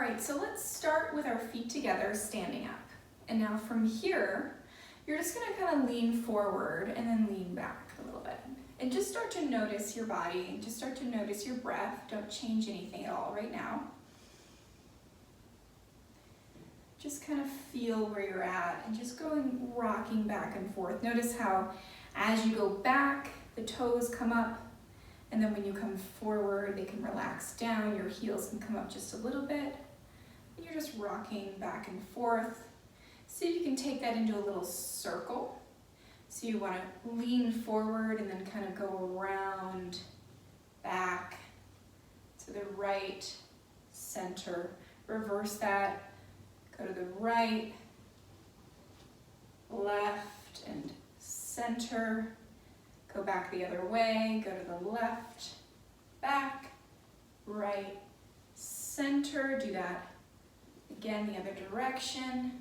right, so let's start with our feet together, standing up. And now from here, you're just gonna kind of lean forward and then lean back a little bit. And just start to notice your body, and just start to notice your breath. Don't change anything at all right now. Just kind of feel where you're at and just going rocking back and forth. Notice how as you go back, the toes come up, and then when you come forward, they can relax down. Your heels can come up just a little bit. And you're just rocking back and forth. See if you can take that into a little circle. So you want to lean forward and then kind of go around, back, to the right, center. Reverse that. Go to the right, left, and center. Go back the other way, go to the left, back, right, center. Do that again the other direction.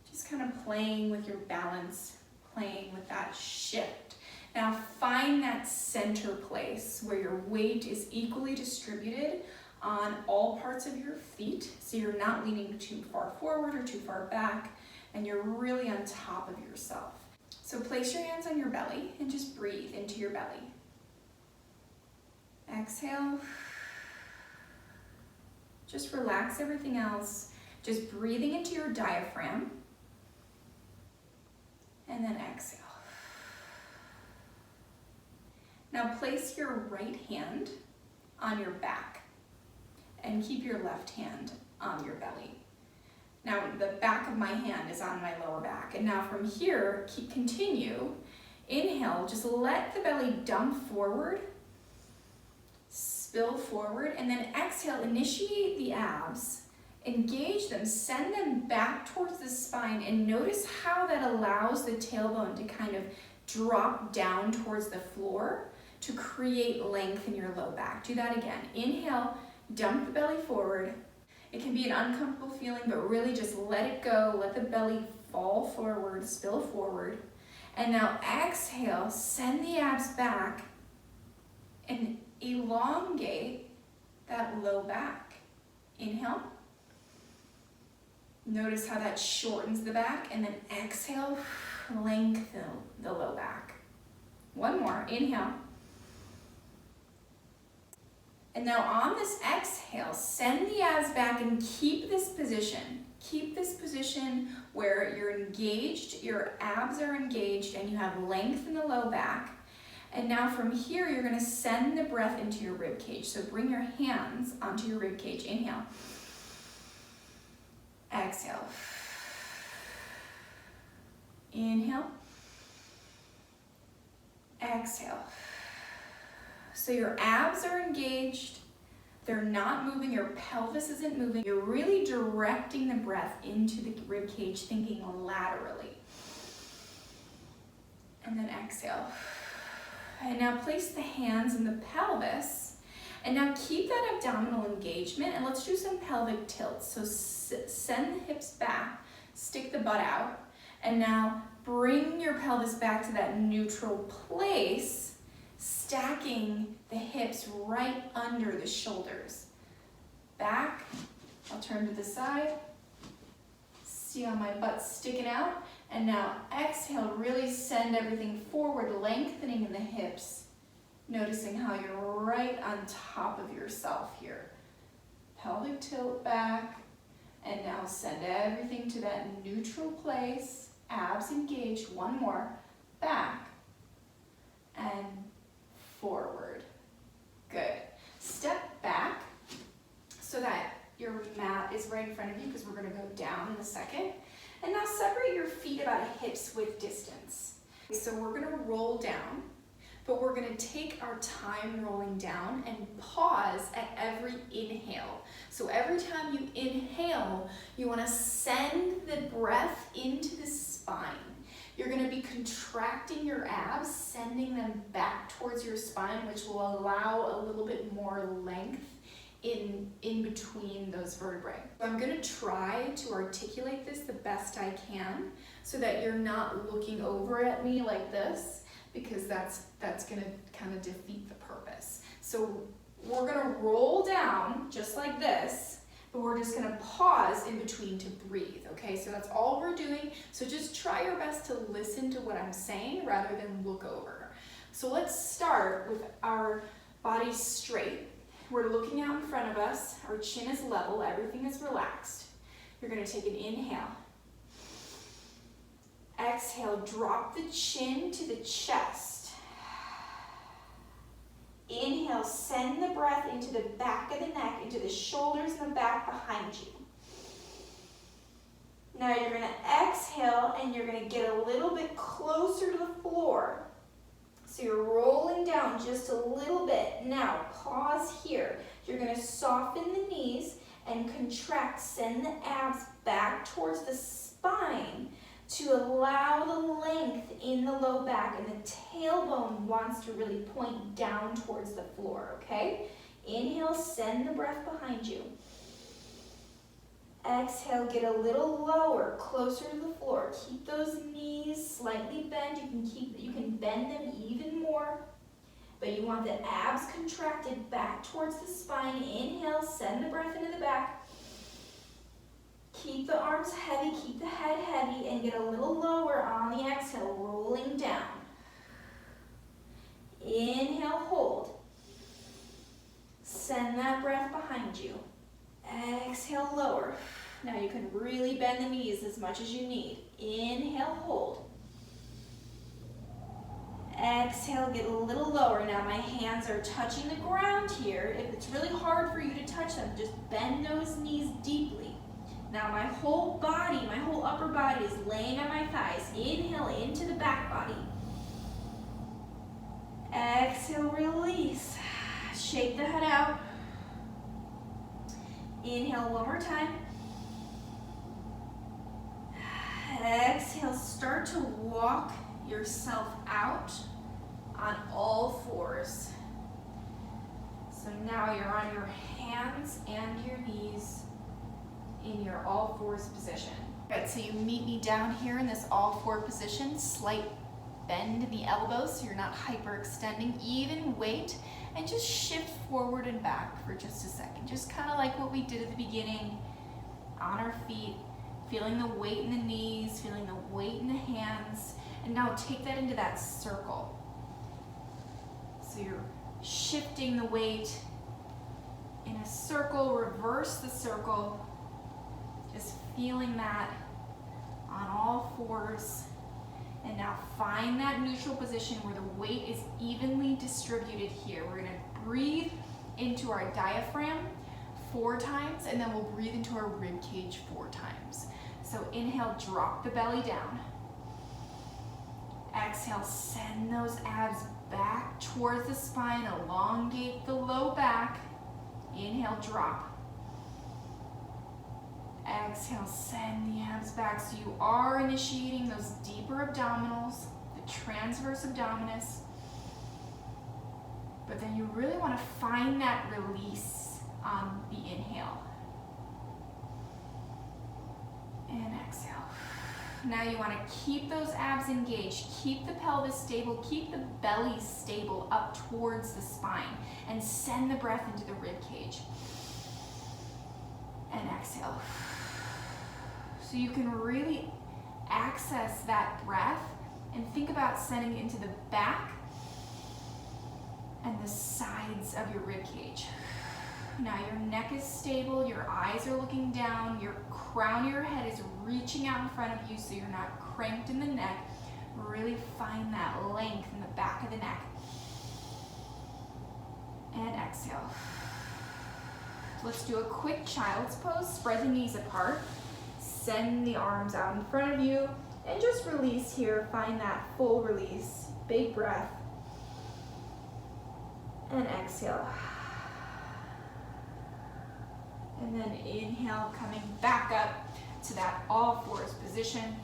Just kind of playing with your balance, playing with that shift. Now find that center place where your weight is equally distributed on all parts of your feet, so you're not leaning too far forward or too far back, and you're really on top of yourself. So place your hands on your belly and just breathe into your belly. Exhale. Just relax everything else. Just breathing into your diaphragm. And then exhale. Now place your right hand on your back and keep your left hand on your belly. Now the back of my hand is on my lower back. And now from here, continue. Inhale, just let the belly dump forward, spill forward, and then exhale, initiate the abs, engage them, send them back towards the spine, and notice how that allows the tailbone to kind of drop down towards the floor to create length in your low back. Do that again. Inhale, dump the belly forward. It can be an uncomfortable feeling, but really just let it go. Let the belly fall forward, spill forward. And now exhale, send the abs back and elongate that low back. Inhale. Notice how that shortens the back, and then exhale, lengthen the low back. One more, inhale. And now on this exhale, send the abs back and keep this position. Keep this position where you're engaged, your abs are engaged, and you have length in the low back. And now from here, you're gonna send the breath into your rib cage. So bring your hands onto your rib cage. Inhale. Exhale. Inhale. Exhale. So your abs are engaged, they're not moving, your pelvis isn't moving. You're really directing the breath into the rib cage, thinking laterally. And then exhale. And now place the hands in the pelvis. And now keep that abdominal engagement, and let's do some pelvic tilts. So send the hips back, stick the butt out, and now bring your pelvis back to that neutral place, stacking the hips right under the shoulders. Back, I'll turn to the side. See how my butt's sticking out? And now exhale, really send everything forward, lengthening in the hips. Noticing how you're right on top of yourself here. Pelvic tilt back, and now send everything to that neutral place. Abs engaged, one more. Back, and forward. Good. Step back so that your mat is right in front of you, because we're going to go down in a second. And now separate your feet about a hips width distance. So we're going to roll down, but we're going to take our time rolling down and pause at every inhale. So every time you inhale, you want to send the breath into the spine. You're going to be contracting your abs, sending them back towards your spine, which will allow a little bit more length in between those vertebrae. I'm going to try to articulate this the best I can so that you're not looking over at me like this, because that's going to kind of defeat the purpose. So we're going to roll down just like this, but we're just gonna pause in between to breathe, okay? So that's all we're doing. So just try your best to listen to what I'm saying rather than look over. So let's start with our body straight. We're looking out in front of us. Our chin is level, everything is relaxed. You're gonna take an inhale. Exhale, drop the chin to the chest. Inhale, send the breath into the back of the neck, into the shoulders and the back behind you. Now you're gonna exhale and you're gonna get a little bit closer to the floor. So you're rolling down just a little bit. Now pause here. You're gonna soften the knees and contract, send the abs back towards the spine to allow the length in the low back, and the tailbone wants to really point down towards the floor, okay? Inhale, send the breath behind you. Exhale, get a little lower, closer to the floor. Keep those knees slightly bent. You can bend them even more, but you want the abs contracted back towards the spine. Inhale, send the breath into the back. Keep the arms heavy, keep the head heavy, and get a little lower on the exhale, rolling down. Inhale, hold. Send that breath behind you. Exhale, lower. Now you can really bend the knees as much as you need. Inhale, hold. Exhale, get a little lower. Now my hands are touching the ground here. If it's really hard for you to touch them, just bend those knees deeply. Now my whole body, my whole upper body is laying on my thighs. Inhale into the back body. Exhale, release. Shake the head out. Inhale one more time. Exhale, start to walk yourself out on all fours. So now you're on your hands and your knees in your all fours position. All right, so you meet me down here in this all four position, slight bend in the elbows so you're not hyperextending, even weight, and just shift forward and back for just a second. Just kind of like what we did at the beginning, on our feet, feeling the weight in the knees, feeling the weight in the hands, and now take that into that circle. So you're shifting the weight in a circle, reverse the circle, just feeling that on all fours. And now find that neutral position where the weight is evenly distributed here. We're gonna breathe into our diaphragm 4 times, and then we'll breathe into our rib cage 4 times. So inhale, drop the belly down. Exhale, send those abs back towards the spine, elongate the low back. Inhale, drop. Exhale, send the abs back. So you are initiating those deeper abdominals, the transverse abdominis. But then you really want to find that release on the inhale. And exhale. Now you want to keep those abs engaged, keep the pelvis stable, keep the belly stable up towards the spine, and send the breath into the rib cage. And exhale. So you can really access that breath and think about sending it into the back and the sides of your rib cage. Now your neck is stable, your eyes are looking down, your crown of your head is reaching out in front of you so you're not cranked in the neck. Really find that length in the back of the neck. And exhale. Let's do a quick child's pose. Spread the knees apart. Send the arms out in front of you and just release here. Find that full release. Big breath. And exhale. And then inhale, coming back up to that all fours position.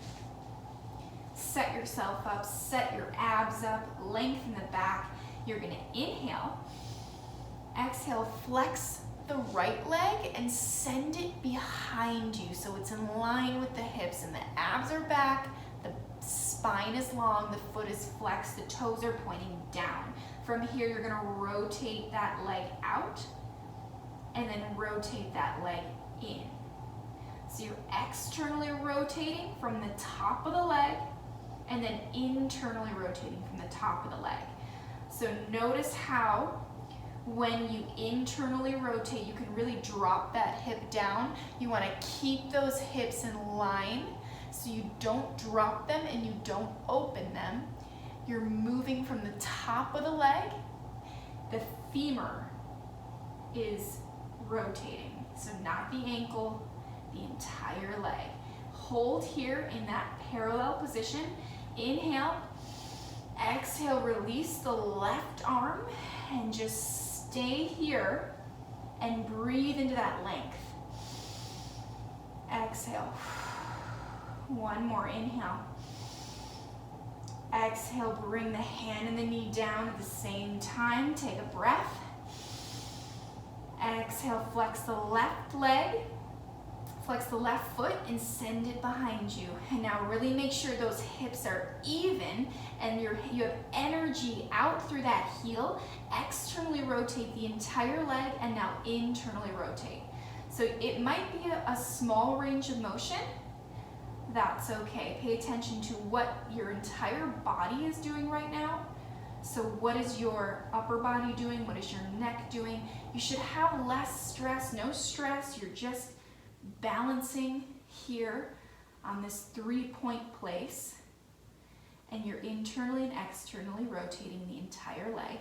Set yourself up, set your abs up, lengthen the back. You're gonna inhale. Exhale, flex the right leg and send it behind you so it's in line with the hips and the abs are back, the spine is long, the foot is flexed, the toes are pointing down. From here, you're gonna rotate that leg out and then rotate that leg in. So you're externally rotating from the top of the leg and then internally rotating from the top of the leg. So notice how when you internally rotate, you can really drop that hip down. You want to keep those hips in line so you don't drop them and you don't open them. You're moving from the top of the leg. The femur is rotating, so not the ankle, the entire leg. Hold here in that parallel position. Inhale, exhale, release the left arm and just stay here and breathe into that length. Exhale. One more, inhale. Exhale, bring the hand and the knee down at the same time. Take a breath. Exhale, flex the left leg, flex the left foot and send it behind you. And now really make sure those hips are even and you have energy out through that heel. Externally rotate the entire leg and now internally rotate. So it might be a small range of motion. That's okay. Pay attention to what your entire body is doing right now. So what is your upper body doing? What is your neck doing? You should have less stress, no stress. You're just balancing here on this 3-point place. And you're internally and externally rotating the entire leg.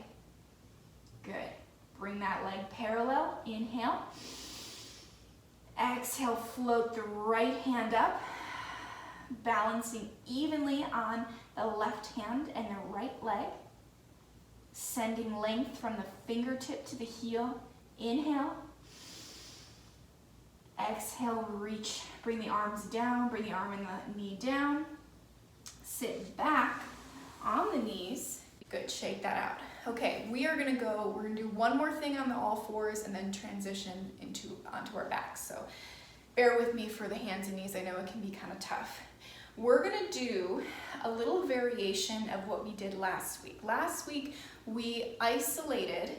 Good. Bring that leg parallel. Inhale. Exhale, float the right hand up, balancing evenly on the left hand and the right leg. Sending length from the fingertip to the heel. Inhale. Exhale, reach, bring the arms down, bring the arm and the knee down. Sit back on the knees. Good, shake that out. Okay, we're gonna do one more thing on the all fours and then transition onto our backs. So bear with me for the hands and knees. I know it can be kind of tough. We're gonna do a little variation of what we did last week. Last week, we isolated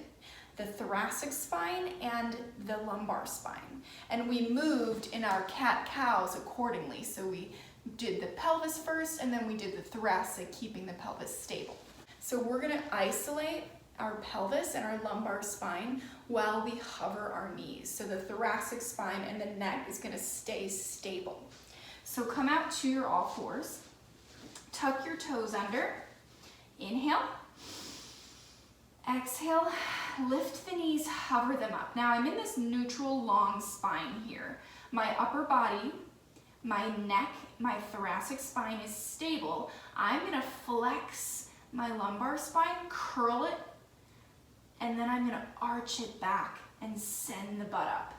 the thoracic spine and the lumbar spine. And we moved in our cat-cows accordingly. So we did the pelvis first and then we did the thoracic, keeping the pelvis stable. So we're gonna isolate our pelvis and our lumbar spine while we hover our knees. So the thoracic spine and the neck is gonna stay stable. So come out to your all fours, tuck your toes under, inhale, exhale, lift the knees, hover them up. Now I'm in this neutral long spine here. My upper body, my neck, my thoracic spine is stable. I'm gonna flex my lumbar spine, curl it, and then I'm gonna arch it back and send the butt up.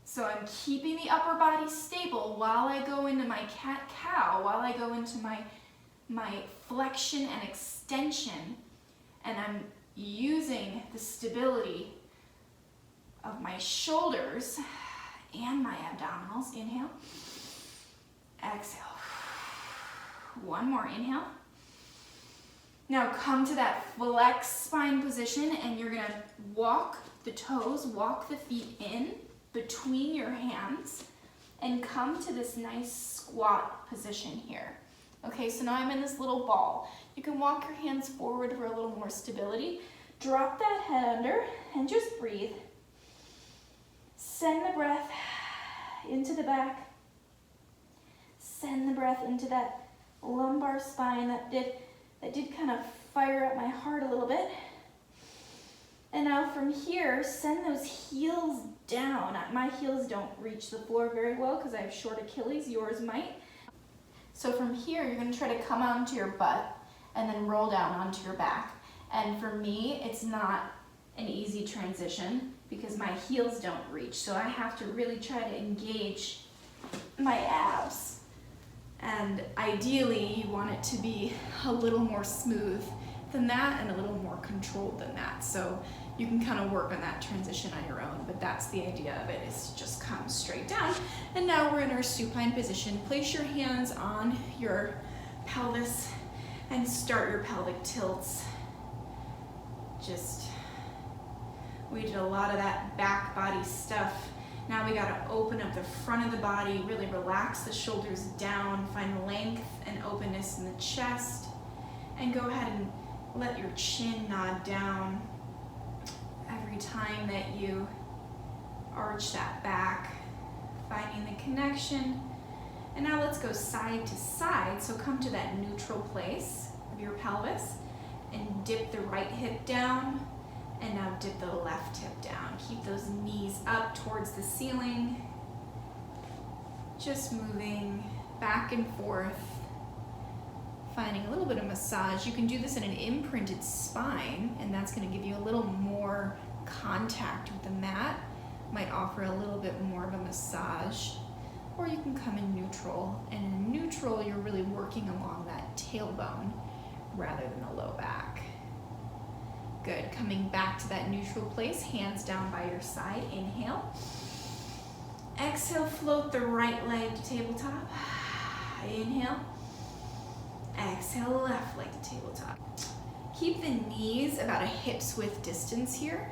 So I'm keeping the upper body stable while I go into my cat-cow, while I go into my flexion and extension, and I'm using the stability of my shoulders and my abdominals. Inhale, exhale. One more, inhale. Now come to that flex spine position and you're gonna walk the toes, walk the feet in between your hands and come to this nice squat position here. Okay, so now I'm in this little ball. You can walk your hands forward for a little more stability. Drop that head under and just breathe. Send the breath into the back. Send the breath into that lumbar spine that did kind of fire up my heart a little bit. And now from here, send those heels down. My heels don't reach the floor very well because I have short Achilles, yours might. So from here, you're gonna try to come onto your butt and then roll down onto your back. And for me, it's not an easy transition because my heels don't reach. So I have to really try to engage my abs. And ideally, you want it to be a little more smooth than that and a little more controlled than that. So you can kind of work on that transition on your own, but that's the idea of it, is to just come straight down. And now we're in our supine position. Place your hands on your pelvis and start your pelvic tilts. We did a lot of that back body stuff Now we gotta open up the front of the body, really relax the shoulders down, find length and openness in the chest, and go ahead and let your chin nod down every time that you arch that back, finding the connection. And now let's go side to side. So come to that neutral place of your pelvis and dip the right hip down, and now dip the left hip down. Keep those knees up towards the ceiling. Just moving back and forth, finding a little bit of massage. You can do this in an imprinted spine, and that's gonna give you a little more contact with the mat. Might offer a little bit more of a massage. Or you can come in neutral, and in neutral, you're really working along that tailbone rather than the low back. Good, coming back to that neutral place, hands down by your side, inhale. Exhale, float the right leg to tabletop. Inhale. Exhale, left leg to tabletop. Keep the knees about a hip's width distance here,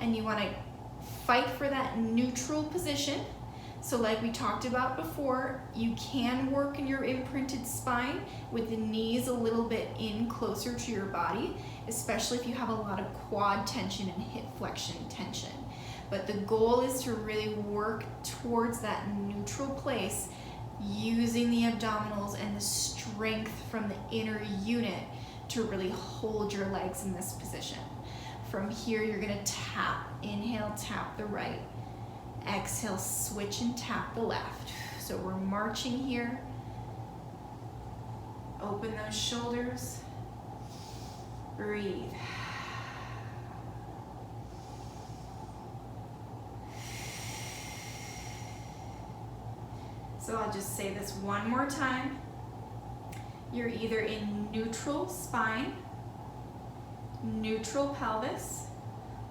and you wanna fight for that neutral position. So like we talked about before, you can work in your imprinted spine with the knees a little bit in closer to your body, especially if you have a lot of quad tension and hip flexion tension. But the goal is to really work towards that neutral place using the abdominals and the strength from the inner unit to really hold your legs in this position. From here, you're gonna tap, inhale, tap the right. Exhale, switch and tap the left. So we're marching here. Open those shoulders. Breathe. So I'll just say this one more time. You're either in neutral spine, neutral pelvis,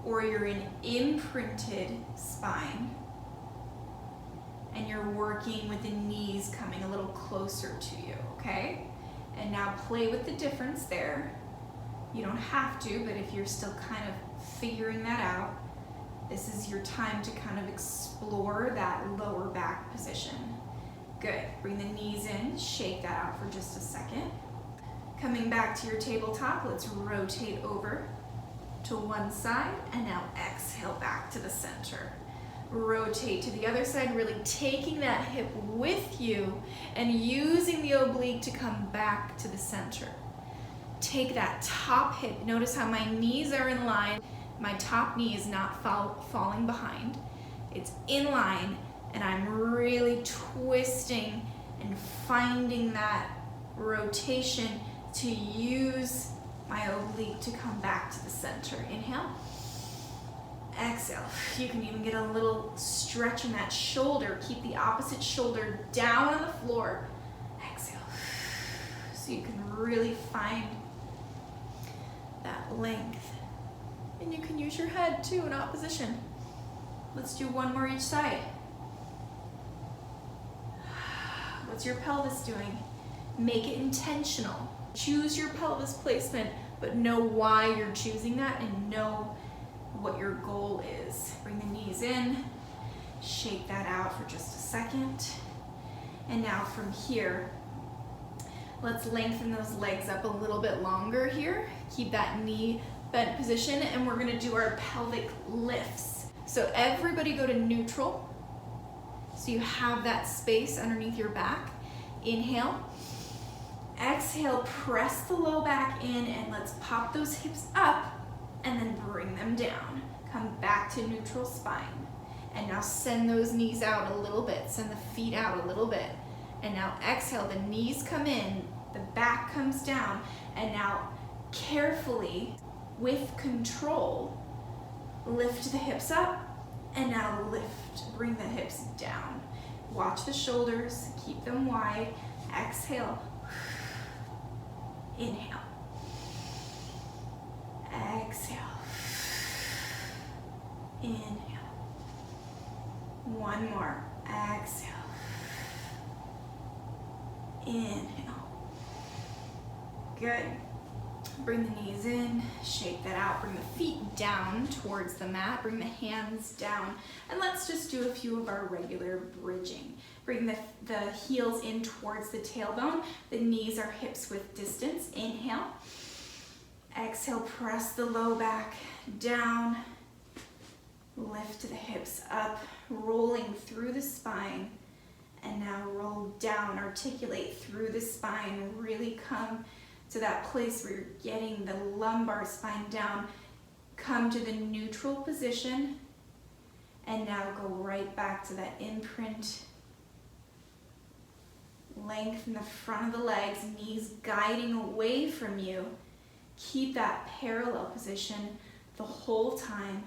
or you're in imprinted spine, and you're working with the knees coming a little closer to you, okay? And now play with the difference there. You don't have to, but if you're still kind of figuring that out, this is your time to kind of explore that lower back position. Good, bring the knees in, shake that out for just a second. Coming back to your tabletop, let's rotate over to one side, and now exhale back to the center. Rotate to the other side, really taking that hip with you and using the oblique to come back to the center. Take that top hip. Notice how my knees are in line. My top knee is not falling behind. It's in line, and I'm really twisting and finding that rotation to use my oblique to come back to the center. Inhale. Exhale. You can even get a little stretch in that shoulder. Keep the opposite shoulder down on the floor. Exhale. So you can really find that length. And you can use your head too in opposition. Let's do one more each side. What's your pelvis doing? Make it intentional. Choose your pelvis placement, but know why you're choosing that and know what your goal is. Bring the knees in, shake that out for just a second. And now from here, let's lengthen those legs up a little bit longer here. Keep that knee bent position, and we're gonna do our pelvic lifts. So everybody go to neutral, so you have that space underneath your back. Inhale. Exhale, press the low back in, and let's pop those hips up and then bring them down. Come back to neutral spine. And now send those knees out a little bit. Send the feet out a little bit. And now exhale, the knees come in, the back comes down, and now carefully, with control, lift the hips up, and now lift, bring the hips down. Watch the shoulders, keep them wide. Exhale. Inhale. Exhale. Inhale. One more. Exhale. Inhale. Good. Bring the knees in, shake that out, bring the feet down towards the mat, bring the hands down, and let's just do a few of our regular bridging. Bring the heels in towards the tailbone, the knees are hips width distance. Inhale, exhale, press the low back down, lift the hips up, rolling through the spine, and now roll down, articulate through the spine, really come to that place where you're getting the lumbar spine down. Come to the neutral position, and now go right back to that imprint. Lengthen the front of the legs, knees guiding away from you. Keep that parallel position the whole time.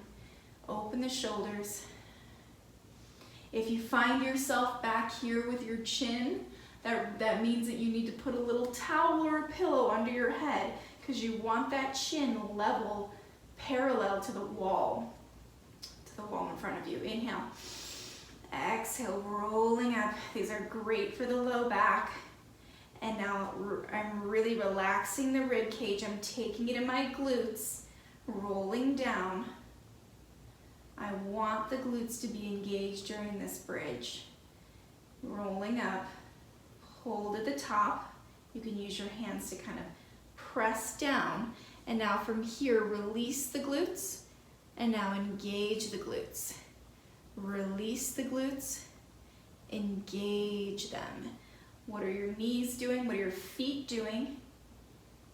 Open the shoulders. If you find yourself back here with your chin, that means that you need to put a little towel or a pillow under your head, because you want that chin level, parallel to the wall in front of you. Inhale. Exhale, rolling up. These are great for the low back. And now I'm really relaxing the rib cage. I'm taking it in my glutes, rolling down. I want the glutes to be engaged during this bridge. Rolling up, hold at the top. You can use your hands to kind of press down. And now from here, release the glutes, and now engage the glutes. Release the glutes, engage them. What are your knees doing? What are your feet doing?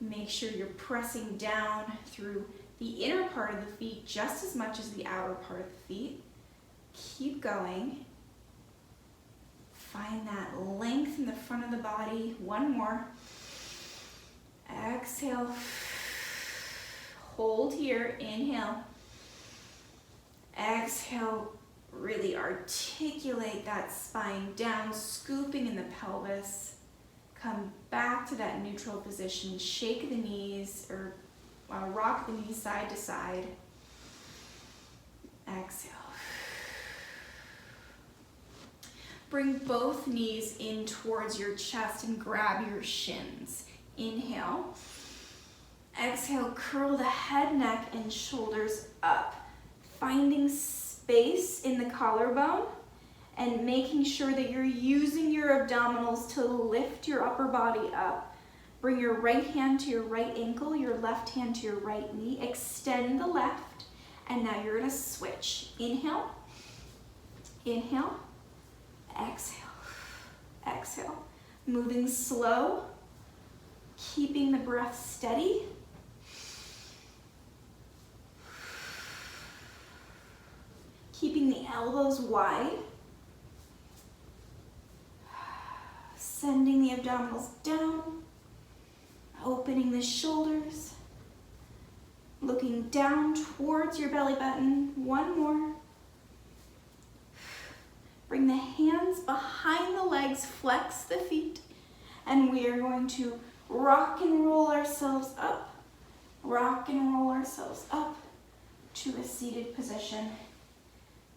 Make sure you're pressing down through the inner part of the feet just as much as the outer part of the feet. Keep going. Find that length in the front of the body. One more. Exhale. Hold here. Inhale. Exhale. Really articulate that spine down, scooping in the pelvis. Come back to that neutral position. Shake the knees, or rock the knees side to side. Exhale. Bring both knees in towards your chest and grab your shins. Inhale. Exhale, curl the head, neck, and shoulders up. Finding space in the collarbone and making sure that you're using your abdominals to lift your upper body up. Bring your right hand to your right ankle, your left hand to your right knee. Extend the left, and now you're gonna switch. Inhale, inhale, exhale, exhale. Moving slow, keeping the breath steady. Keeping the elbows wide. Sending the abdominals down. Opening the shoulders. Looking down towards your belly button. One more. Bring the hands behind the legs, flex the feet, and we are going to rock and roll ourselves up. Rock and roll ourselves up to a seated position.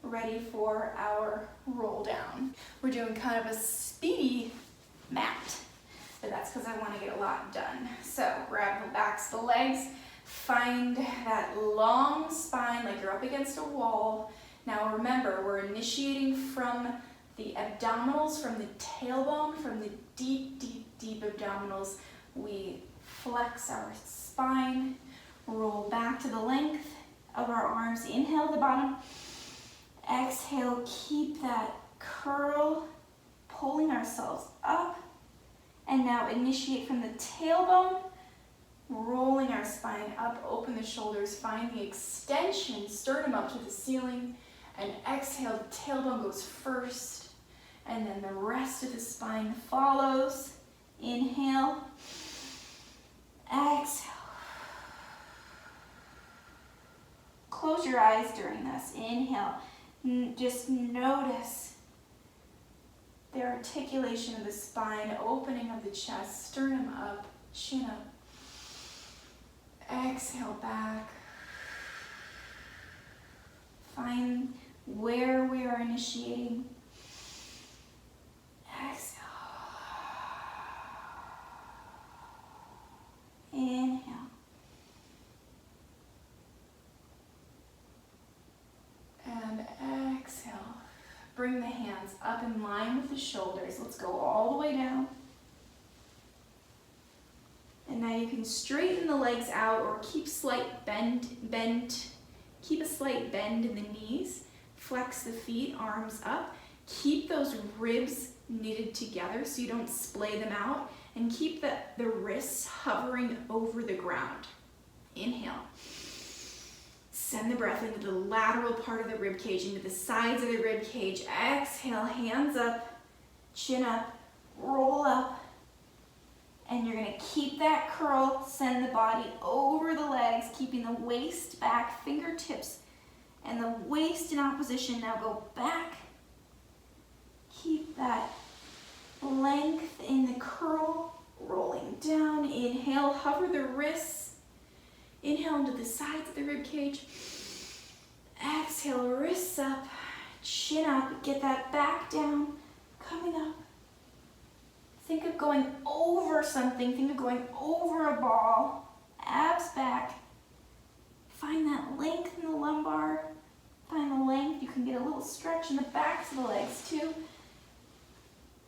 Ready for our roll down. We're doing kind of a speedy mat, but that's because I want to get a lot done. So grab the backs of the legs, find that long spine like you're up against a wall. Now remember, we're initiating from the abdominals, from the tailbone, from the deep, deep, deep abdominals. We flex our spine, roll back to the length of our arms. Inhale the bottom. Exhale, keep that curl, pulling ourselves up. And now initiate from the tailbone, rolling our spine up, open the shoulders, find the extension, sternum up to the ceiling, and exhale, the tailbone goes first, and then the rest of the spine follows. Inhale, exhale. Close your eyes during this. Inhale. Just notice the articulation of the spine, opening of the chest, sternum up, chin up. Exhale back. Find where we are initiating. Exhale. Inhale. bring the hands up in line with the shoulders. Let's go all the way down. And now you can straighten the legs out or keep a slight bend in the knees. Flex the feet, arms up. Keep those ribs knitted together so you don't splay them out. And keep the wrists hovering over the ground. Inhale. Send the breath into the lateral part of the rib cage, into the sides of the rib cage. Exhale, hands up, chin up, roll up. And you're gonna keep that curl, send the body over the legs, keeping the waist back, fingertips, and the waist in opposition. Now go back. Keep that length in the curl, rolling down. Inhale, hover the wrists. Inhale into the sides of the rib cage. Exhale, wrists up, chin up, get that back down, coming up. Think of going over something, think of going over a ball, abs back. Find that length in the lumbar, find the length. You can get a little stretch in the backs of the legs too.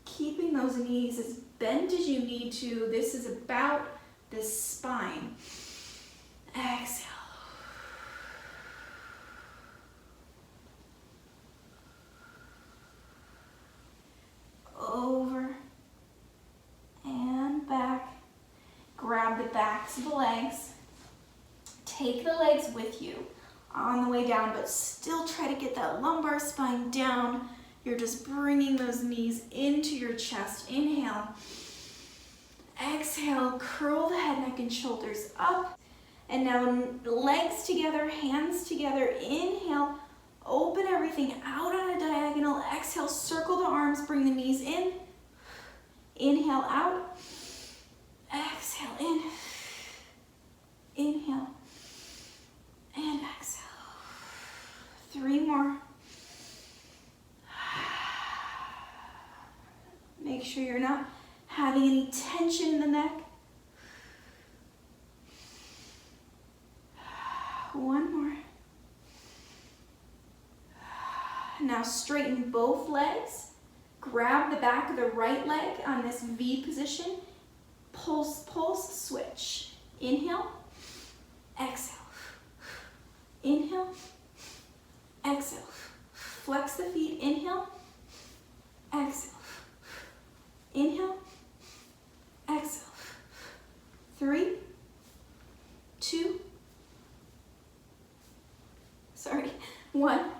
Keeping those knees as bent as you need to. This is about the spine. Exhale. Over and back. Grab the backs of the legs. Take the legs with you on the way down, but still try to get that lumbar spine down. You're just bringing those knees into your chest. Inhale. Exhale, curl the head, neck, and shoulders up. And now legs together, hands together. Inhale, open everything out on a diagonal. Exhale, circle the arms, bring the knees in. Inhale, out. Exhale, in. Inhale. And exhale. 3 more. Make sure you're not having any tension in the neck. 1 more. Now straighten both legs. Grab the back of the right leg on this V position. Pulse, pulse, switch. Inhale, exhale. Inhale, exhale. Flex the feet. Inhale, exhale. Inhale, exhale. 3, 2, 1.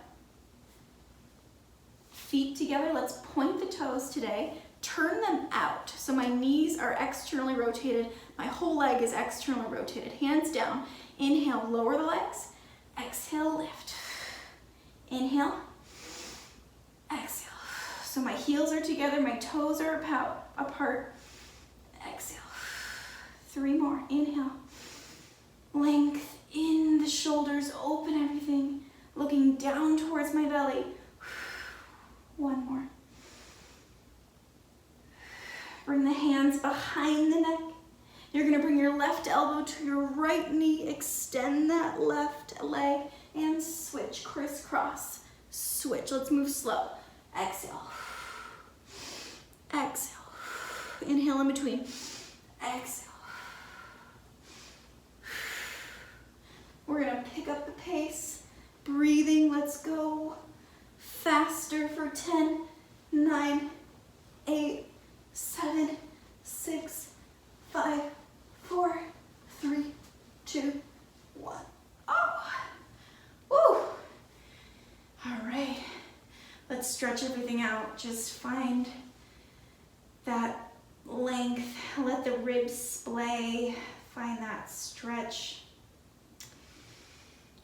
Feet together, let's point the toes today. Turn them out. So my knees are externally rotated. My whole leg is externally rotated. Hands down. Inhale, lower the legs. Exhale, lift. Inhale, exhale. So my heels are together, my toes are apart. Exhale. 3 more. Inhale. Length in the shoulders, open everything. Looking down towards my belly. 1 more. Bring the hands behind the neck. You're gonna bring your left elbow to your right knee. Extend that left leg and switch, crisscross. Switch, let's move slow. Exhale. Exhale. Inhale in between. Exhale. We're gonna pick up the pace. Breathing, let's go. Faster for 10, 9, 8, 7, 6, 5, 4, 3, 2, 1. Oh, woo. All right, let's stretch everything out. Just find that length. Let the ribs splay. Find that stretch.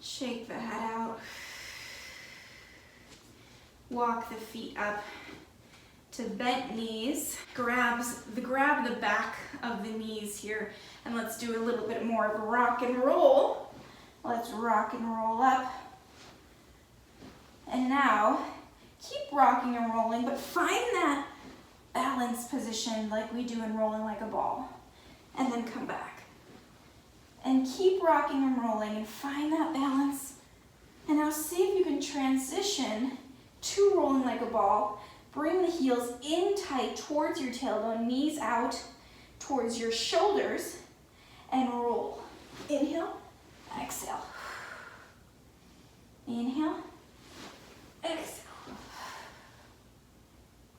Shake the head out. Walk the feet up to bent knees. Grab the back of the knees here, and let's do a little bit more of a rock and roll. Let's rock and roll up. And now, keep rocking and rolling, but find that balance position like we do in rolling like a ball. And then come back. And keep rocking and rolling and find that balance. And now see if you can transition 2 rolling like a ball. Bring the heels in tight towards your tailbone, knees out towards your shoulders, and roll. Inhale, exhale. Inhale, exhale.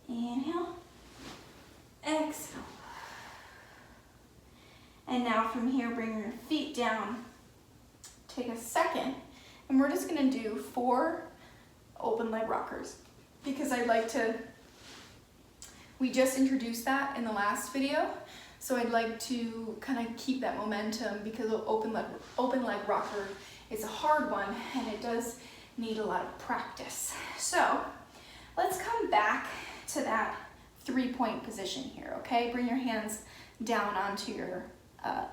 Inhale, exhale. And now from here, bring your feet down. Take a second, and we're just gonna do 4 open leg rockers because we just introduced that in the last video, so I'd like to kind of keep that momentum because open leg rocker is a hard one and it does need a lot of practice. So let's come back to that 3-point position here, okay? Bring your hands down onto your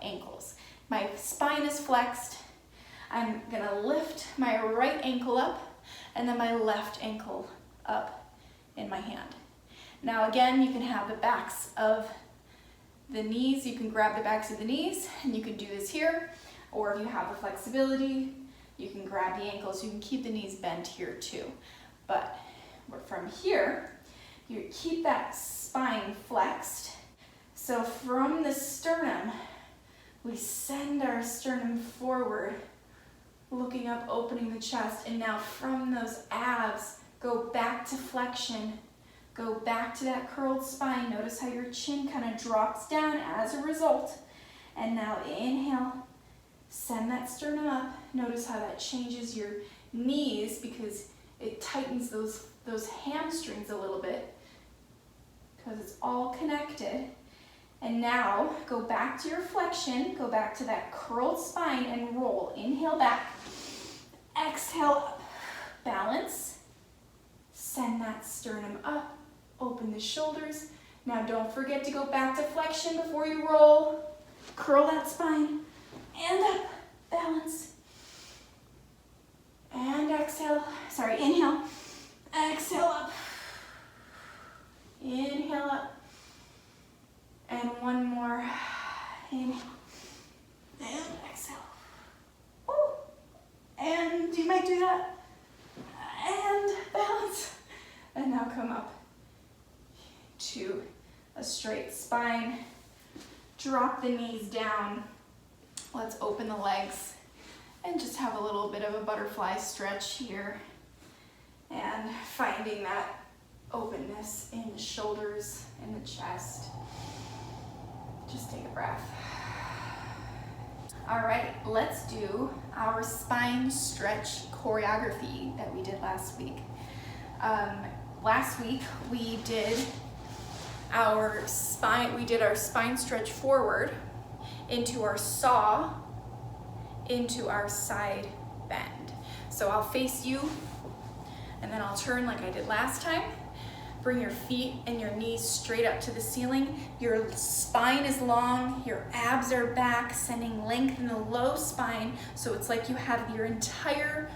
ankles. My spine is flexed. I'm gonna lift my right ankle up and then my left ankle up in my hand. Now again, you can have the backs of the knees, you can grab the backs of the knees and you can do this here, or if you have the flexibility, you can grab the ankles, you can keep the knees bent here too. But from here, you keep that spine flexed. So from the sternum, we send our sternum forward, looking up, opening the chest, and now from those abs, go back to flexion, go back to that curled spine. Notice how your chin kind of drops down as a result. And now inhale, send that sternum up. Notice how that changes your knees because it tightens those hamstrings a little bit because it's all connected. And now go back to your flexion, go back to that curled spine and roll. Inhale back, exhale up, balance, send that sternum up, open the shoulders. Now don't forget to go back to flexion before you roll. Curl that spine and up, balance. And exhale, inhale, exhale up, inhale up. And one more, inhale, and exhale. Woo. And you might do that, and balance. And now come up to a straight spine. Drop the knees down. Let's open the legs and just have a little bit of a butterfly stretch here. And finding that openness in the shoulders and the chest. Just take a breath. All right, let's do our spine stretch choreography that we did last week. Last week we did our spine stretch forward into our saw, into our side bend. So I'll face you and then I'll turn like I did last time. Bring your feet and your knees straight up to the ceiling. Your spine is long, your abs are back, sending length in the low spine. So it's like you have your entire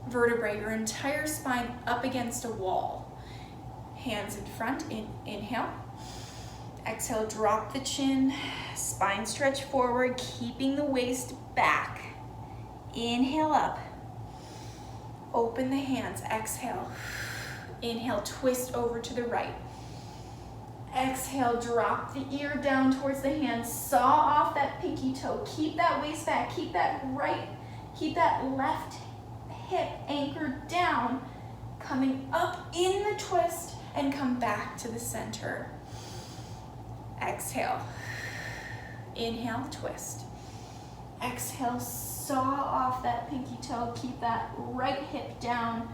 vertebrae, your entire spine up against a wall. Hands in front, inhale. Exhale, drop the chin, spine stretch forward, keeping the waist back. Inhale up. Open the hands, exhale. Inhale, twist over to the right. Exhale, drop the ear down towards the hand. Saw off that pinky toe. Keep that waist back. Keep that left hip anchored down. Coming up in the twist and come back to the center. Exhale. Inhale, twist. Exhale, saw off that pinky toe. Keep that right hip down.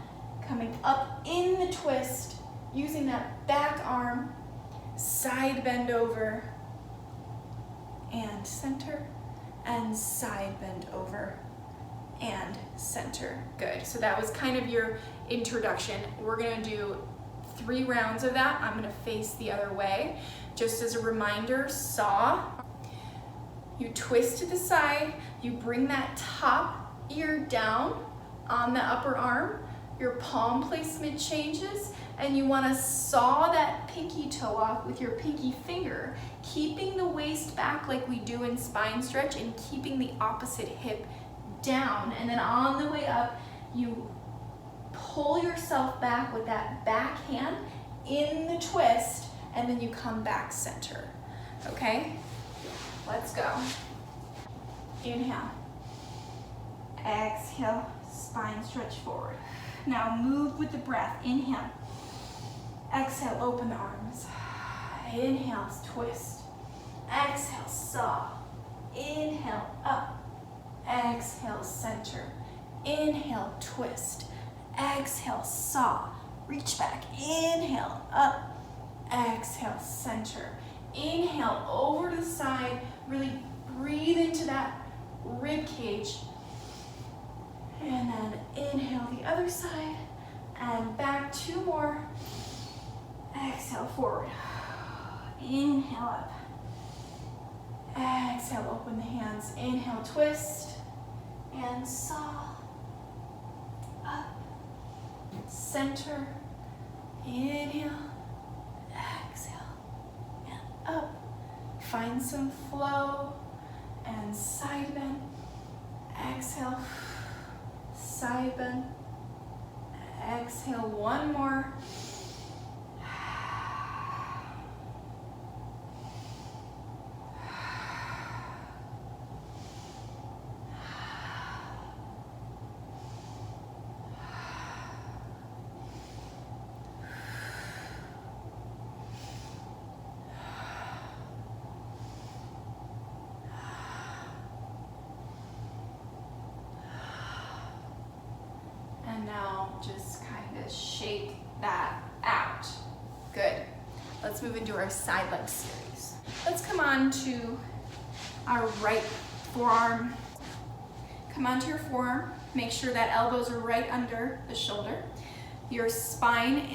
Coming up in the twist, using that back arm, side bend over, and center, and side bend over, and center. Good, so that was kind of your introduction. We're gonna do 3 rounds of that. I'm gonna face the other way. Just as a reminder, saw, you twist to the side, you bring that top ear down on the upper arm, your palm placement changes, and you want to saw that pinky toe off with your pinky finger, keeping the waist back like we do in spine stretch and keeping the opposite hip down. And then on the way up, you pull yourself back with that back hand in the twist, and then you come back center, okay? Let's go. Inhale. Exhale, spine stretch forward. Now move with the breath. Inhale. Exhale, open the arms. Inhale, twist. Exhale, saw. Inhale, up. Exhale, center. Inhale, twist. Exhale, saw. Reach back. Inhale, up. Exhale, center. Inhale, over to the side. Really breathe into that rib cage. And then inhale the other side. And back, 2 more. Exhale, forward. Inhale, up. Exhale, open the hands. Inhale, twist. And saw. Up. Center. Inhale. Exhale. And up. Find some flow. And side bend. Exhale. Side bend. Exhale, 1 more. And now just kind of shake that out. Good. Let's move into our side leg series. Let's come on to our right forearm. Come onto your forearm. Make sure that elbows are right under the shoulder. Your spine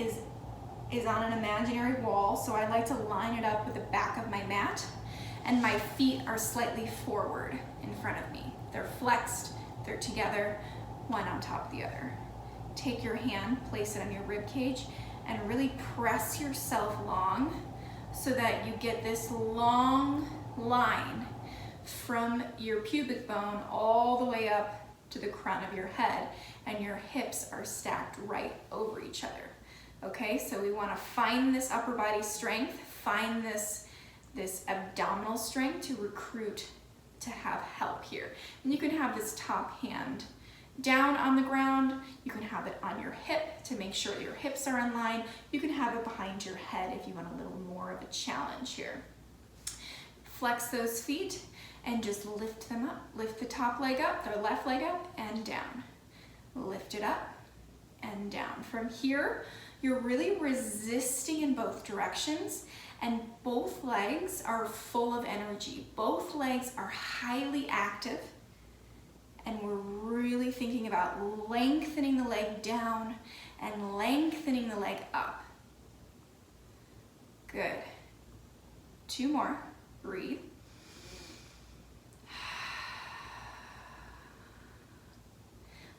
is on an imaginary wall, so I like to line it up with the back of my mat, and my feet are slightly forward in front of me. They're flexed, they're together, one on top of the other. Take your hand, place it on your rib cage, and really press yourself long so that you get this long line from your pubic bone all the way up to the crown of your head, and your hips are stacked right over each other. Okay, so we want to find this upper body strength, find this abdominal strength to recruit to have help here. And you can have this top hand down on the ground. You can have it on your hip to make sure your hips are in line. You can have it behind your head if you want a little more of a challenge here. Flex those feet and just lift them up. Lift the top leg up, the left leg up and down. Lift it up and down. From here, you're really resisting in both directions, and both legs are full of energy. Both legs are highly active, and we're really thinking about lengthening the leg down and lengthening the leg up. Good. 2 more. Breathe.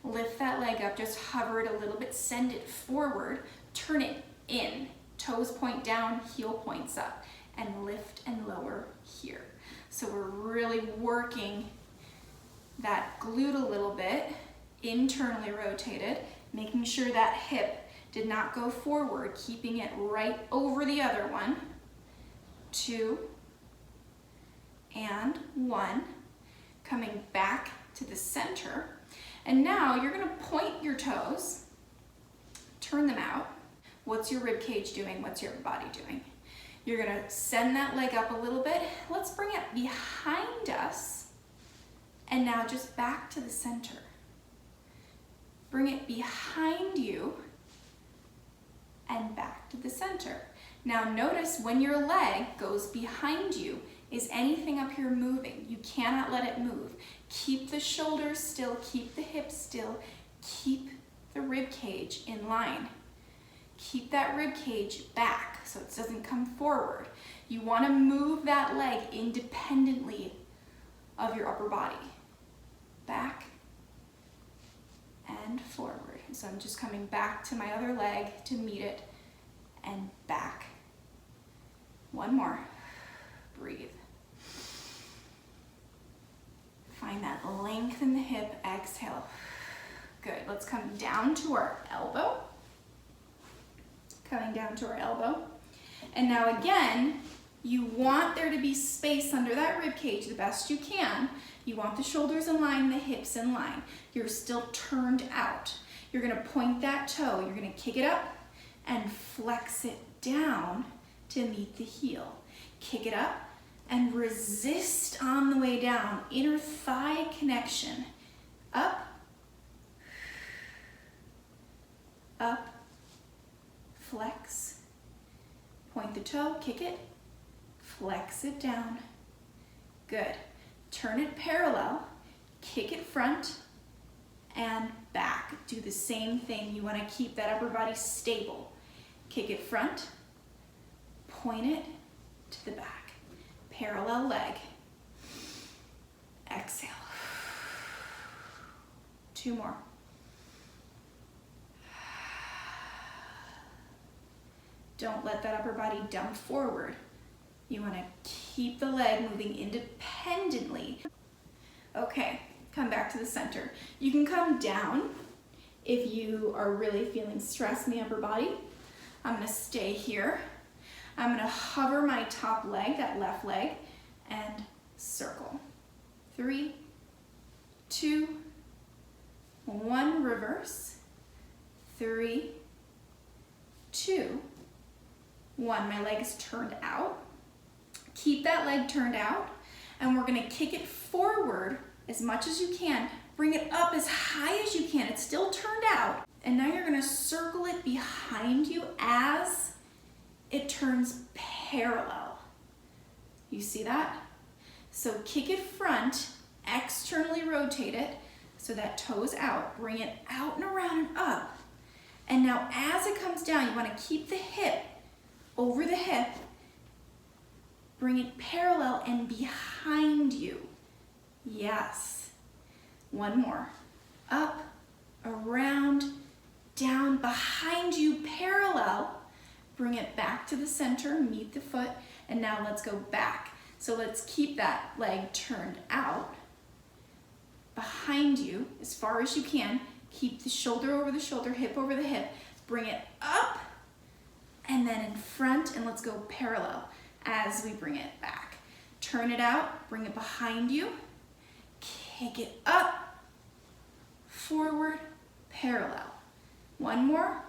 Lift that leg up, just hover it a little bit, send it forward, turn it in, toes point down, heel points up, and lift and lower here. So we're really working that glute a little bit, internally rotated, making sure that hip did not go forward, keeping it right over the other one. 2 and 1, coming back to the center. And now you're gonna point your toes, turn them out. What's your rib cage doing? What's your body doing? You're gonna send that leg up a little bit. Let's bring it behind us. And now just back to the center. Bring it behind you and back to the center. Now notice when your leg goes behind you, is anything up here moving? You cannot let it move. Keep the shoulders still, keep the hips still, keep the rib cage in line. Keep that rib cage back so it doesn't come forward. You want to move that leg independently of your upper body. Back and forward. So I'm just coming back to my other leg to meet it and back. 1 more. Breathe. Find that length in the hip. Exhale. Good, let's come down to our elbow. Coming down to our elbow. And now again, you want there to be space under that rib cage the best you can. You want the shoulders in line, the hips in line. You're still turned out. You're gonna point that toe, you're gonna kick it up and flex it down to meet the heel. Kick it up and resist on the way down. Inner thigh connection. Up, up, flex. Point the toe, kick it, flex it down. Good. Turn it parallel, kick it front and back. Do the same thing. You want to keep that upper body stable. Kick it front, point it to the back. Parallel leg. Exhale. 2 more. Don't let that upper body dump forward. You want to keep the leg moving independently. Okay, come back to the center. You can come down if you are really feeling stress in the upper body. I'm going to stay here. I'm going to hover my top leg, that left leg, and circle. 3, 2, 1, reverse. 3, 2, 1. My leg is turned out. Keep that leg turned out, and we're gonna kick it forward as much as you can. Bring it up as high as you can. It's still turned out. And now you're gonna circle it behind you as it turns parallel. You see that? So kick it front, externally rotate it so that toe's out. Bring it out and around and up. And now as it comes down, you wanna keep the hip over the hip. Bring it parallel and behind you. Yes. 1 more. Up, around, down, behind you, parallel. Bring it back to the center, meet the foot, and now let's go back. So let's keep that leg turned out. Behind you, as far as you can. Keep the shoulder over the shoulder, hip over the hip. Bring it up, and then in front, and let's go parallel as we bring it back. Turn it out, bring it behind you, kick it up, forward, parallel. 1 more,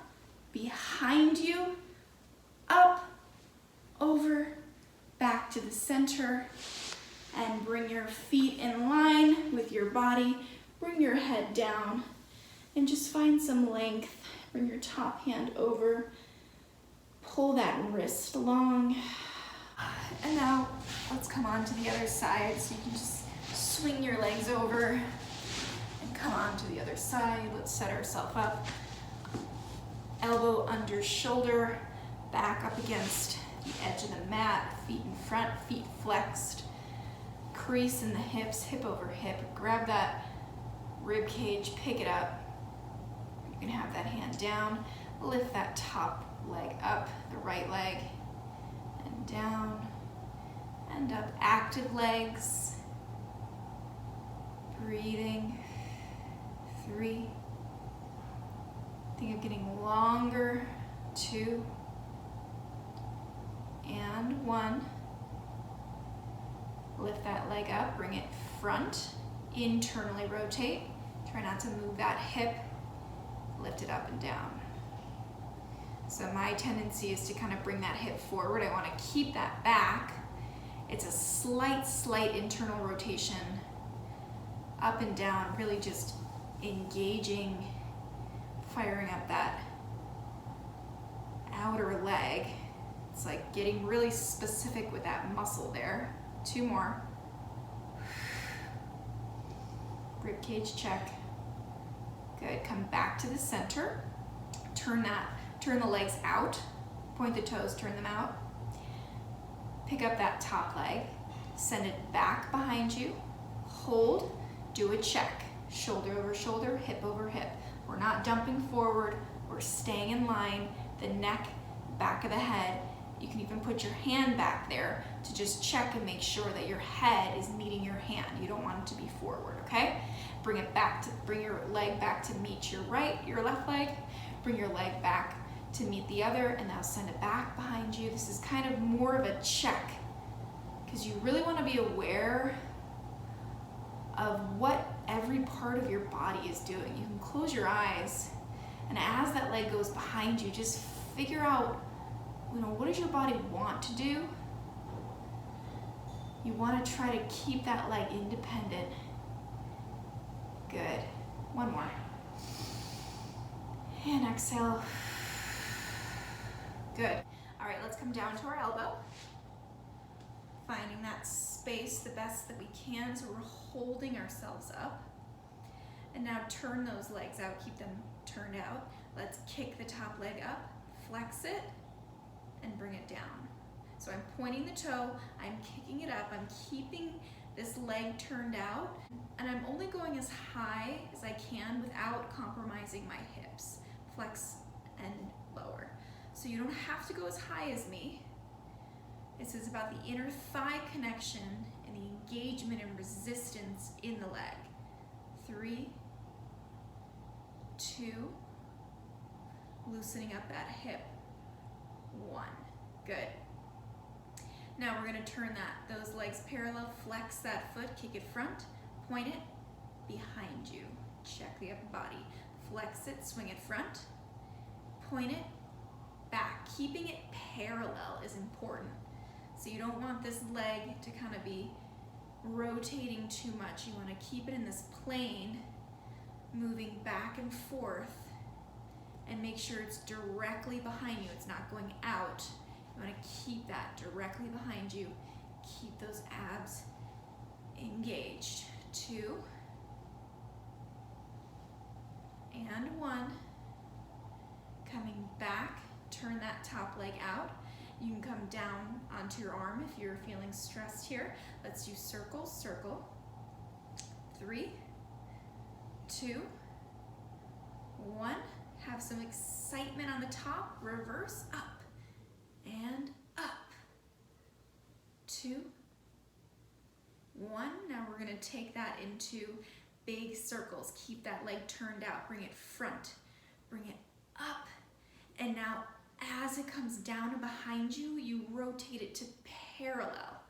behind you, up, over, back to the center, and bring your feet in line with your body. Bring your head down, and just find some length. Bring your top hand over, pull that wrist along. And now let's come on to the other side, so you can just swing your legs over and come on to the other side. Let's set ourselves up. Elbow under shoulder, back up against the edge of the mat, feet in front, feet flexed. Crease in the hips, hip over hip. Grab that rib cage, pick it up. You can have that hand down. Lift that top leg up, the right leg, and down and up. Active legs. Breathing. 3. Think of getting longer. 2 and 1. Lift that leg up, bring it front, internally rotate. Try not to move that hip. Lift it up and down. So my tendency is to kind of bring that hip forward. I want to keep that back. It's a slight internal rotation, up and down, really just engaging, firing up that outer leg. It's like getting really specific with that muscle there. 2 more. Rib cage check. Good, come back to the center. Turn the legs out. Point the toes, turn them out. Pick up that top leg. Send it back behind you. Hold, do a check. Shoulder over shoulder, hip over hip. We're not dumping forward, we're staying in line. The neck, back of the head You can even put your hand back there to just check and make sure that your head is meeting your hand. You don't want it to be forward, okay? Bring your leg back to meet your left leg. Bring your leg back to meet the other, and now send it back behind you. This is kind of more of a check, because you really want to be aware of what every part of your body is doing. You can close your eyes, and as that leg goes behind you, just figure out, what does your body want to do? You want to try to keep that leg independent. Good. One more. And exhale. Good. All right, let's come down to our elbow. Finding that space the best that we can, so we're holding ourselves up. And now turn those legs out, keep them turned out. Let's kick the top leg up, flex it, and bring it down. So I'm pointing the toe, I'm kicking it up, I'm keeping this leg turned out, and I'm only going as high as I can without compromising my hips. Flex and lower. So you don't have to go as high as me. This is about the inner thigh connection and the engagement and resistance in the leg. 3, 2, loosening up that hip. 1, good. Now we're gonna turn those legs parallel, flex that foot, kick it front, point it behind you. Check the upper body. Flex it, swing it front, point it back. Keeping it parallel is important. So you don't want this leg to kind of be rotating too much. You want to keep it in this plane, moving back and forth, and make sure it's directly behind you. It's not going out. You want to keep that directly behind you. Keep those abs engaged. 2 and 1. Coming back, turn that top leg out. You can come down onto your arm if you're feeling stressed here. Let's do circle, circle. 3, 2, 1. Have some excitement on the top. Reverse, up and up. 2, 1. Now we're going to take that into big circles. Keep that leg turned out. Bring it front. Bring it up. And now as it comes down and behind you, you rotate it to parallel.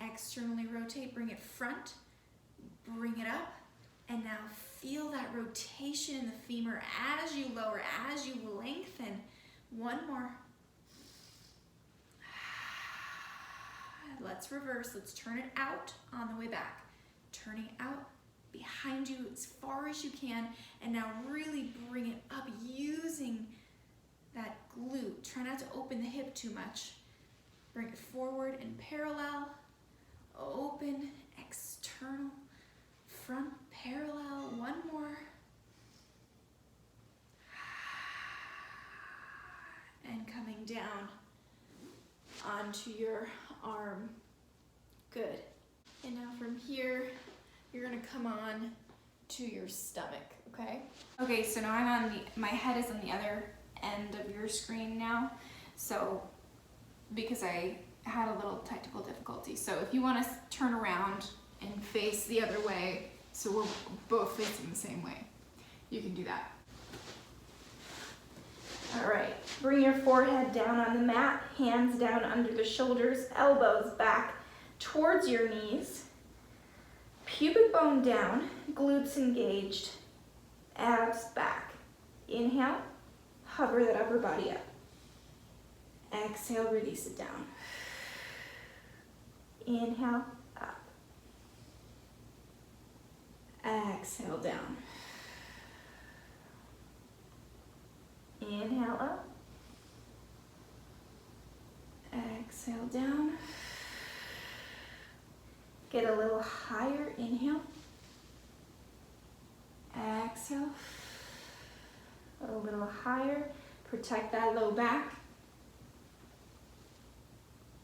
Externally rotate, bring it front, bring it up, and now feel that rotation in the femur as you lower, as you lengthen. 1 more. Let's reverse, let's turn it out on the way back. Turning out behind you as far as you can, and now really bring it up using that glute. Try not to open the hip too much. Bring it forward and parallel. Open, external, front, parallel. 1 more. And coming down onto your arm. Good. And now from here, you're gonna come on to your stomach, okay? Okay, so now I'm on my head is on the other end of your screen now, so because I had a little technical difficulty. So if you want to turn around and face the other way, so we're both facing the same way, you can do that. All right, bring your forehead down on the mat, hands down under the shoulders, elbows back towards your knees, pubic bone down, glutes engaged, abs back. Inhale. Hover that upper body up. Exhale, release it down. Inhale, up. Exhale, down. Inhale, up. Exhale, down. Get a little higher, inhale. Exhale. A little higher, protect that low back.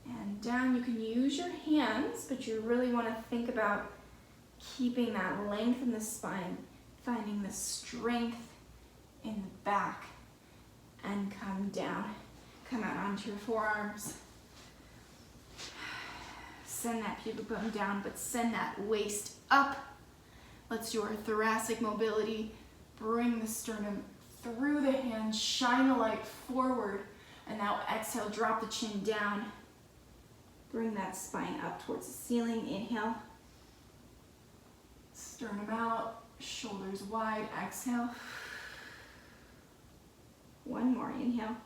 And down, you can use your hands, but you really want to think about keeping that length in the spine, finding the strength in the back, and come down. Come out onto your forearms. Send that pubic bone down, but send that waist up. Let's do our thoracic mobility. Bring the sternum through the hands, shine a light forward, and now exhale, drop the chin down. Bring that spine up towards the ceiling. Inhale. Sternum out, shoulders wide. Exhale. One more. Inhale.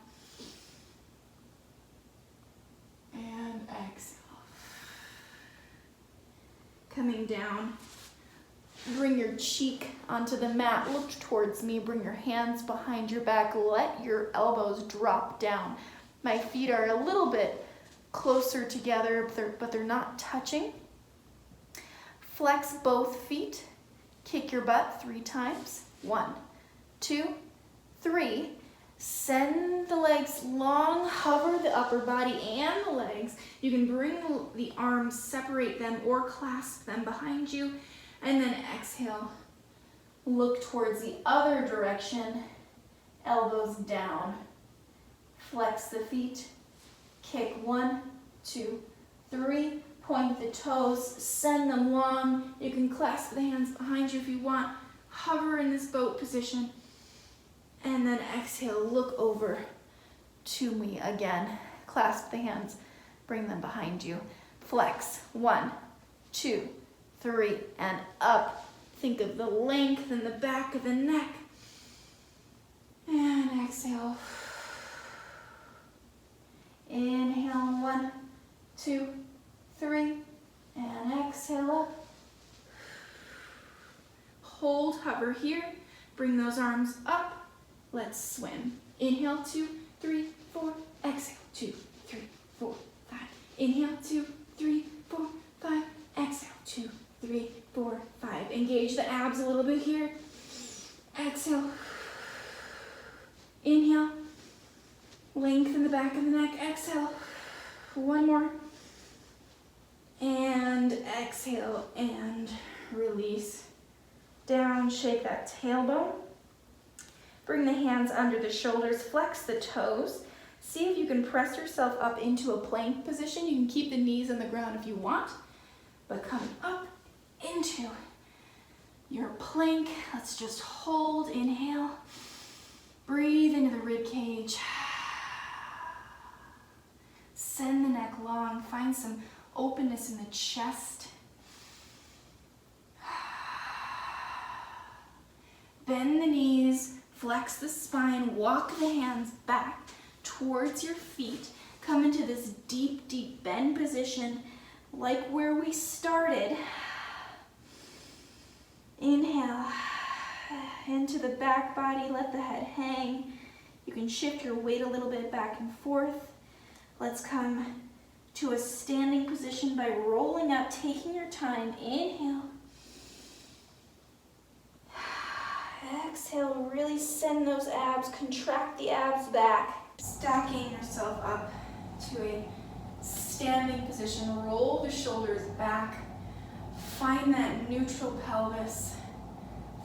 And exhale. Coming down. Bring your cheek onto the mat. Look towards me. Bring your hands behind your back. Let your elbows drop down. My feet are a little bit closer together, but they're not touching. Flex both feet. Kick your butt 3 times. 1, 2, 3. Send the legs long. Hover the upper body and the legs. You can bring the arms, separate them, or clasp them behind you. And then exhale. Look towards the other direction. Elbows down. Flex the feet. Kick 1, 2, 3. Point the toes. Send them long. You can clasp the hands behind you if you want. Hover in this boat position. And then exhale. Look over to me again. Clasp the hands. Bring them behind you. Flex. 1, 2, 3, and up. Think of the length in the back of the neck. And exhale. Inhale, 1, 2, 3, and exhale up. Hold, hover here. Bring those arms up. Let's swim. Inhale, 2, 3, 4. Exhale, 2, 3, 4, 5. Inhale, 2, 3, 4, 5. Exhale, 2, 3, 4, 5. Engage the abs a little bit here. Exhale. Inhale. Lengthen the back of the neck. Exhale. One more. And exhale and release. Down, shake that tailbone. Bring the hands under the shoulders. Flex the toes. See if you can press yourself up into a plank position. You can keep the knees on the ground if you want. But coming up into your plank, let's just hold, inhale, breathe into the rib cage, send the neck long, find some openness in the chest, bend the knees, flex the spine, walk the hands back towards your feet, come into this deep, deep bend position, like where we started. Inhale into the back body, let the head hang. You can shift your weight a little bit back and forth. Let's come to a standing position by rolling up, taking your time. Inhale. Exhale, really send those abs, contract the abs back. Stacking yourself up to a standing position, roll the shoulders back, find that neutral pelvis,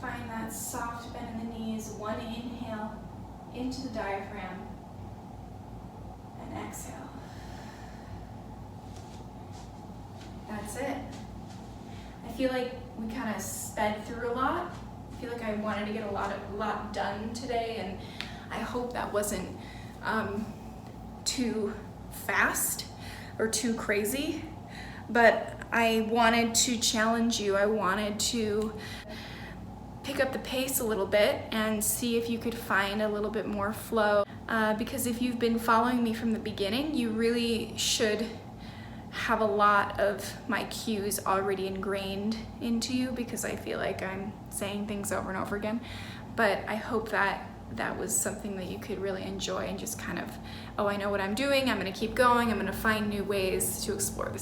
find that soft bend in the knees. One inhale into the diaphragm, and exhale. That's it. I feel like we kind of sped through a lot. I feel like I wanted to get a lot done today, and I hope that wasn't too fast or too crazy, but I wanted to challenge you. I wanted to pick up the pace a little bit and see if you could find a little bit more flow, because if you've been following me from the beginning, you really should have a lot of my cues already ingrained into you, because I feel like I'm saying things over and over again. But I hope that that was something that you could really enjoy and just kind of, oh, I know what I'm doing, I'm gonna keep going, I'm gonna find new ways to explore this